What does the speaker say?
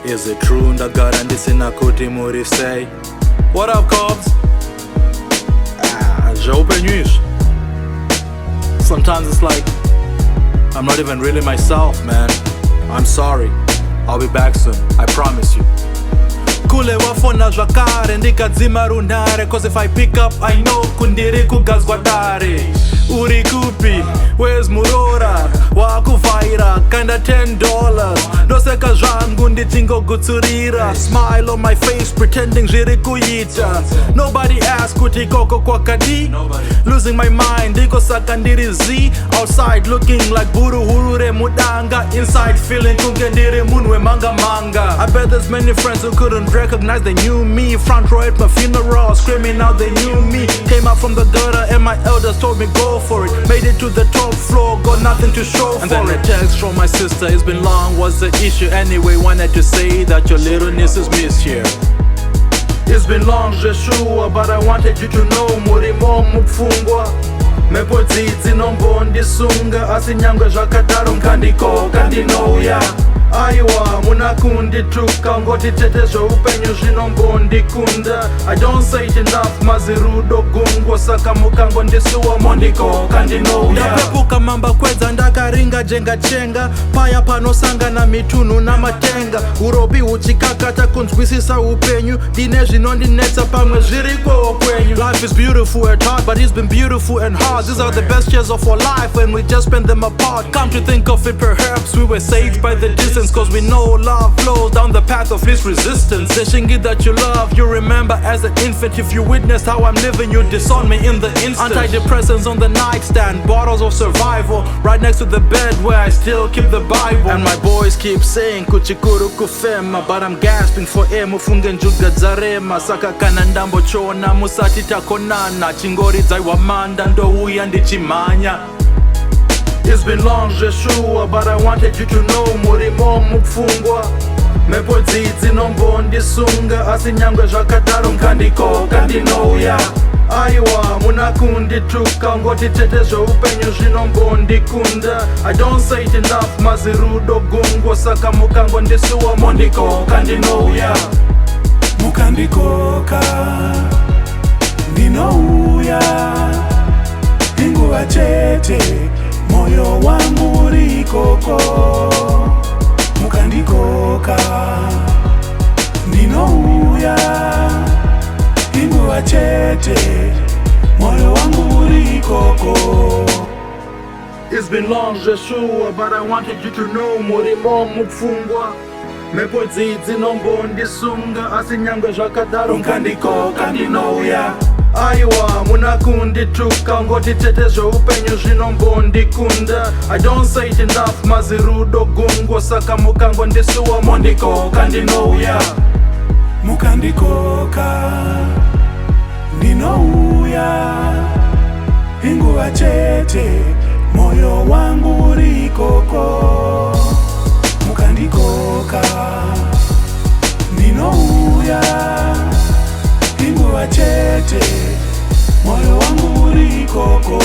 Is it true ndagara ndisina kuti muri say? What up, Cobbs? J'open news. Sometimes it's like I'm not even really myself, man. I'm sorry. I'll be back soon, I promise you. Kule wafona zvakare ndikadzima runhare, cause if I pick up I know kundiri kugadzwa dare. Uri kupi? Where's Murora? Wakuvhaira kinda $10 ndoseka zvangu ndichingogutsirira. Smile on my face pretending zviri kuita. Nobody asked kuti koko kwakadi. Losing my mind ndikosaka ndiri Z. Outside looking like buruhuru remudanga, inside feeling kunge ndiri munhu wemanga manga. I bet there's many friends who couldn't recognize they knew me. Front row at my funeral screaming out they knew me. Came out from the gutter and my elders told me go for it. Made it to the top floor, got nothing to show for it. And then a text from my sister, it's been long, what's the issue? Anyway, wanted to say that your little niece is missed here. It's been long, sure, but I wanted you to know murimo mupfungwa. Mepo dzidzi nombondisunga, asi nyangwe zvakadaro Mukandikoka Ndinouya. Aiwa munakundituka ngoti tete zveupenyu zvinombondikunda. I don't say it enough, mazirudo gungwa saka mukangondisuwa Mukandikoka Ndinouya. Ndapepuka mamba kwedza ndakaringa jenga chenga, paya panosangana mitunhu namatenga. Uropi huchikakata kunzwisisa upenyu, ndine zvinondinetsa pamwe zvirikwewo kwenyu. Life is beautiful at heart, but it's been beautiful and hard. These are the best years of our life when we just spend them apart. Come to think of it, perhaps we were saved by the distance, cause we know love flows down the path of least resistance. The Shingi that you love, you remember as an infant. If you witnessed how I'm living, you disown me in the instant. Antidepressants on the nightstand, bottles of survival right next to the bed where I still keep the Bible. And my boys keep saying kuchikuru kufema, but I'm gasping for air. Mufunge njuga dzarema, saka kana ndambochona musati takonana. Chingori dzaiwamanda ndouya ndichimanya. It's been long, sure, but I wanted you to know murimo mupfungwa. Mepo dzidzi nombondisunga, asi nyangwe zvakadaro Mukandikoka Ndinouya. Aiwa munakundituka ngoti tete zveupenyu zvinombondikunda. I don't say it enough, mazirudo gungwa saka mukangondisuwa Mukandikoka Ndinouya. Mukandikoka Ndinouya, inguva chete moyo wangu uri koko. Mukandikoka Ndinouya, inguva chete moyo wangu uri koko. It's been long, sure, but I wanted you to know murimo mupfungwa. Mepo dzidzi nombondisunga, asi nyangwe zvakadaro Mukandikoka Ndinouya. Aiwa munakundituka ngoti tete zveupenyu zvinombondikunda. I don't say it enough, mazirudo gungwa saka mukangondisuwa Mukandikoka Ndinouya. Mukandikoka Ndinouya, inguva chete moyo wangu uri koko. Mukandikoka Ndinouya, inguva chete moyo wangu uri koko.